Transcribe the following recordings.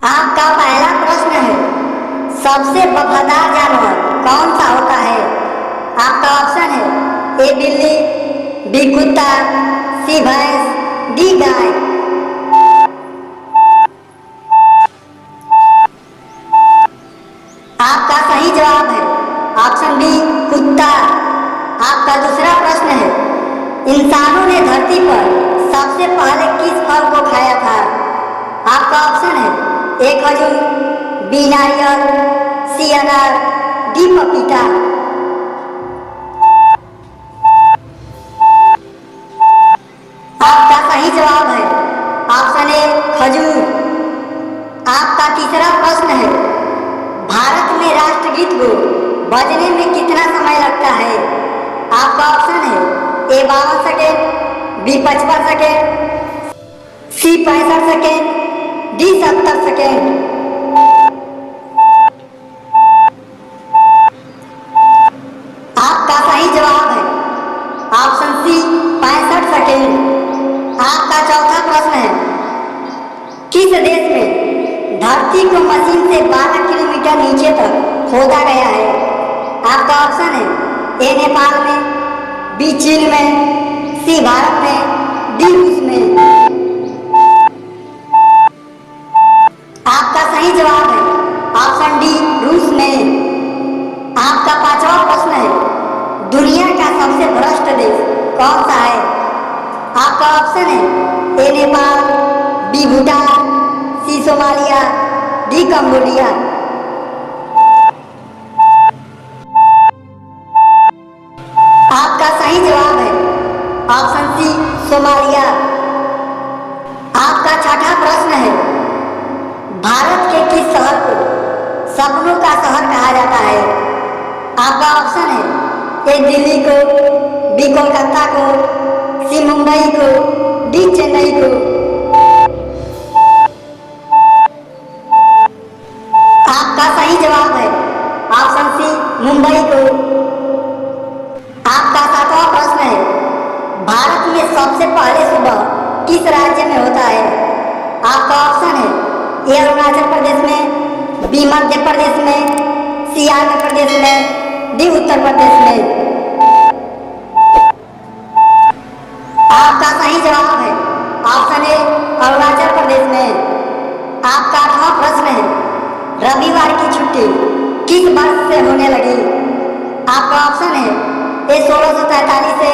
आपका पहला प्रश्न है, सबसे वफादार जानवर कौन सा होता है? आपका ऑप्शन है ए बिल्ली, बी कुत्ता, सी भैंस, डी गाय। आपका सही जवाब है ऑप्शन बी कुत्ता। आपका दूसरा प्रश्न है, इंसानों ने धरती पर सबसे पहले किस फल को खाया था? आपका ऑप्शन है ए खजूर, बी नारियल, सी अनार, डी पपीता। आपका सही जवाब है ऑप्शन ए खजूर। आपका तीसरा प्रश्न है, भारत में राष्ट्रगीत को बजने में कितना समय लगता है? आपका ऑप्शन है ए 52 सेकेंड, बी 55 सेकेंड, सी 65 सेकेंड, डी 70 सेकेंड। आपका सही जवाब है ऑप्शन सी 65 सेकेंड। आपका चौथा प्रश्न है, किस देश में धरती को मशीन से 12 किलोमीटर नीचे तक खोदा गया है? आपका ऑप्शन है ए नेपाल में, बी चीन में, सी भारत में, डी रूस में। आपका सही जवाब है ऑप्शन डी रूस में। आपका पांचवा प्रश्न है, दुनिया का सबसे भ्रष्ट देश कौन सा है? आपका ऑप्शन है ए नेपाल, बी भूटान, सी सोमालिया, डी कंबोडिया। आपका सही जवाब है ऑप्शन सी सोमालिया। आपका छठा प्रश्न है, भारत के किस शहर को सपनों का शहर कहा जाता है? आपका ऑप्शन है ए दिल्ली को, बी कोलकाता को, सी मुंबई को, डी चेन्नई को। आपका सही जवाब है ऑप्शन सी मुंबई को। आपका सातवां प्रश्न है, भारत में सबसे पहले सुबह किस राज्य में होता है? आपका ऑप्शन है ए अरुणाचल प्रदेश में, बी मध्य प्रदेश में, सी आंध्र प्रदेश में, डी उत्तर प्रदेश में। आपका सही जवाब है ऑप्शन ए अरुणाचल प्रदेश में। आपका आठवां प्रश्न है, रविवार की छुट्टी किस वर्ष से होने लगी? आपका ऑप्शन है ए 1643 से,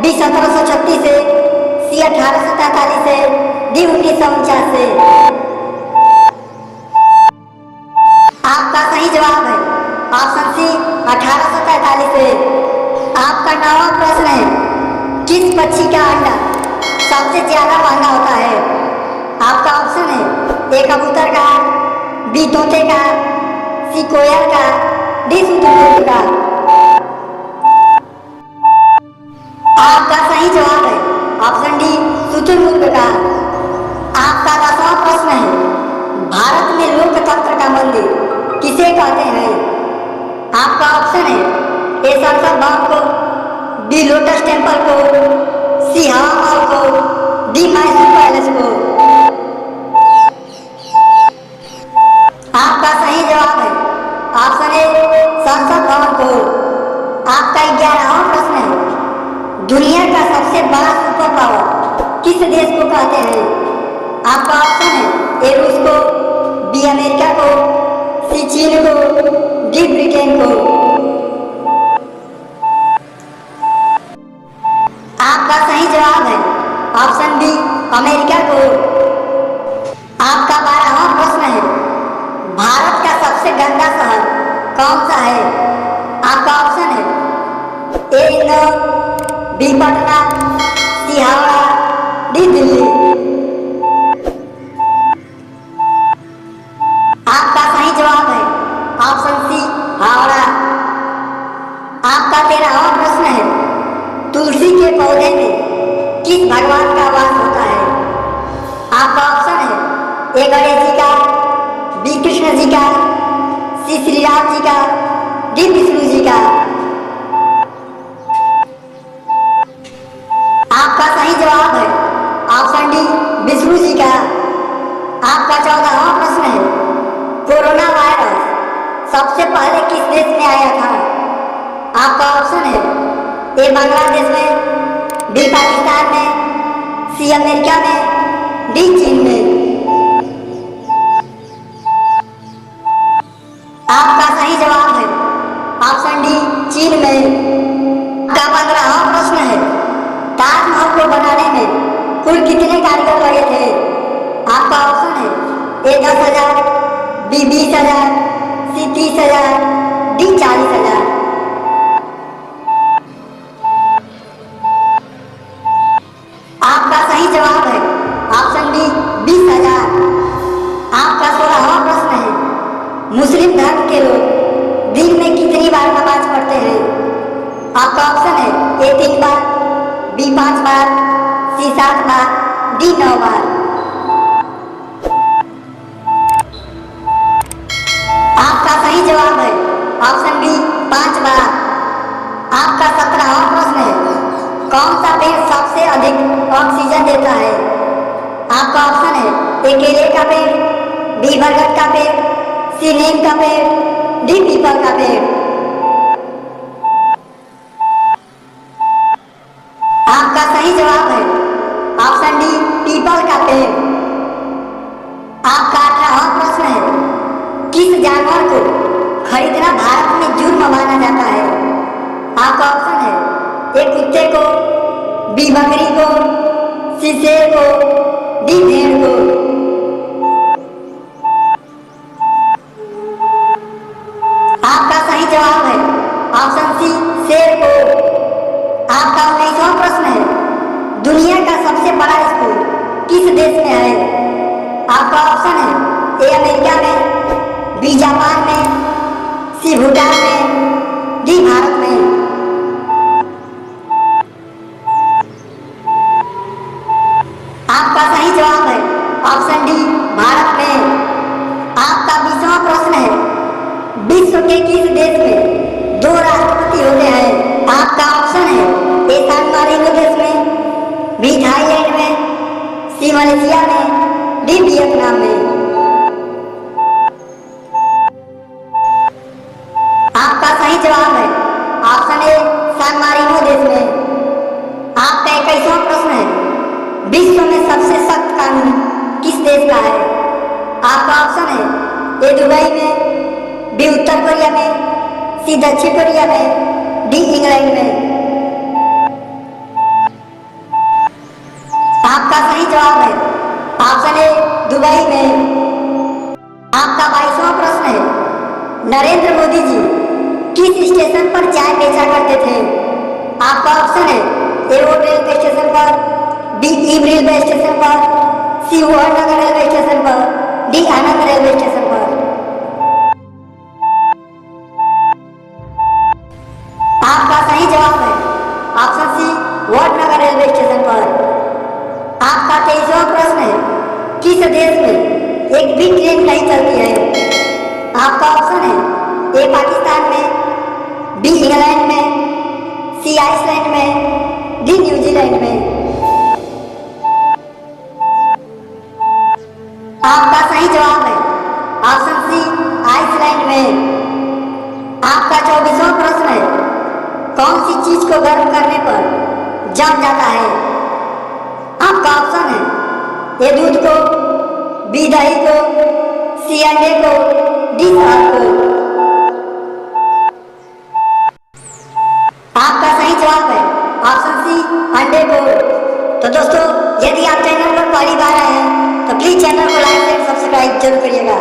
बी 1736 से, सी 1843 से, डी 1949 से। आपका सही जवाब है ऑप्शन सी 1843 से। आपका नौवां प्रश्न है, किस पक्षी का अंडा सबसे ज्यादा महंगा होता है? आपका ऑप्शन है ए कबूतर का, बी तोते का, सी कोयल का, डी शुतुरमुर्ग का। आपका सही जवाब है ऑप्शन डी शुतुरमुर्ग का। आपका 10वां प्रश्न है, भारत में लोकतंत्र का मंदिर किसे कहते हैं? आपका ऑप्शन है ए संसद भवन को, बी लोटस टेम्पल को, सी हवा महल को, डी मैसूर पैलेस को। आपका सही जवाब है ऑप्शन ए संसद भवन को। आपका 11वां प्रश्न है, दुनिया का सबसे बड़ा सुपर पावर किस देश को कहते हैं? आपका ऑप्शन है ए रूस को, बी अमेरिका को, सी चीन को, डी ब्रिटेन को। आपका सही जवाब है ऑप्शन बी अमेरिका को। आपका 12वां प्रश्न है, भारत का सबसे गंदा शहर कौन सा है? आपका ऑप्शन है ए इंदौर, बी पटना, सी हावड़ा, डी दिल्ली। आपका सही जवाब है ऑप्शन सी हावड़ा। आपका 13वां प्रश्न है, तुलसी के पौधे में किस भगवान का वास होता है? आपका ऑप्शन है ए गणेश जी का, बी कृष्ण जी का, सी श्री राम जी का, डी विष्णु जी का। आपका सही जवाब है ऑप्शन डी विष्णु जी का। आपका 14वां प्रश्न है, कोरोना वायरस सबसे पहले किस देश में आया था? आपका ऑप्शन है ए बांग्लादेश में, बी पाकिस्तान में, सी अमेरिका में, डी चीन में। आपका सही जवाब है ऑप्शन डी चीन में। का 15वां प्रश्न है, ताजमहल को बनाने में कुल कितने कारीगर लगे थे? आपका ऑप्शन है ए 10,000, बी 20,000, सी 30,000, डी 40,000। आपका सही जवाब है ऑप्शन डी 20,000। आपका 16वां प्रश्न है, मुस्लिम धर्म के लोग दिन में कितनी बार नमाज पढ़ते हैं? आपका ऑप्शन है ए 3 बार, बी 5 बार, सी 7 बार, डी 9 बार। आपका सही जवाब है ऑप्शन बी 5 बार। आपका 17वां प्रश्न है, कौन सा पेड़ सबसे अधिक ऑक्सीजन देता है? आपका ऑप्शन है ए केले का पेड़, बी बरगद का पेड़, सी नीम का पेड़, डी पीपल का पेड़। आपका सही जवाब है ऑप्शन डी पीपल का पेड़। आपका 18वां प्रश्न है, किस जानवर को खरीदना भारत में जुर्म माना जाता है? आपका ऑप्शन है ए कुत्ते को, बी बकरी को, सी शेर को, डी भेड़ को। आपका सही जवाब है ऑप्शन सी शेर को। आपका 19वां प्रश्न है, दुनिया का सबसे बड़ा स्कूल किस देश में है? आपका ऑप्शन है ए अमेरिका में, बी जापान में, सी भूटान में, डी भारत में। आपका सही जवाब है ऑप्शन डी भारत में। आपका 20वां प्रश्न है, विश्व के किस देश में 2 राष्ट्रपति होते हैं? आपका ऑप्शन है ए सान मारिनो देश में, बी थाईलैंड में, सी मलेशिया में, डी वियतनाम में। आपका सही जवाब है ऑप्शन ए सान मारिनो देश में। आपका 21वां प्रश्न है, विश्व में सबसे सख्त कानून किस देश का है? आपका ऑप्शन है ए दुबई में, बी उत्तर कोरिया में, सी दक्षिण कोरिया में, डी इंग्लैंड में। आपका सही जवाब है ऑप्शन ए दुबई में। आपका 22वां प्रश्न है, नरेंद्र मोदी जी किस स्टेशन पर चाय बेचा करते थे? आपका ऑप्शन है ए रोड रेलवे स्टेशन पर, बी ईम रेलवे स्टेशन पर, सी वडनगर रेलवे स्टेशन पर, डी आनंद रेलवे स्टेशन पर। आपका सही जवाब है option C Vadnagar railway station पर। आपका 23वां प्रश्न है, किस देश में एक भी ट्रेन नहीं चलती है? आपका ऑप्शन है ए पाकिस्तान में, बी इंग्लैंड में, सी आइसलैंड में, डी न्यूजीलैंड में। आपका सही जवाब है ऑप्शन सी आइसलैंड में। आपका 24वां प्रश्न है, कौन सी चीज को गर्म करने पर जम जाता है? आपका ऑप्शन है ए दूध को, बी दही को, सी अंडे को, डी शहद को। आपका सही जवाब है ऑप्शन सी अंडे को। तो दोस्तों, यदि आप चैनल पर पहली बार आए हैं तो प्लीज चैनल को लाइक एंड सब्सक्राइब जरूर करिएगा।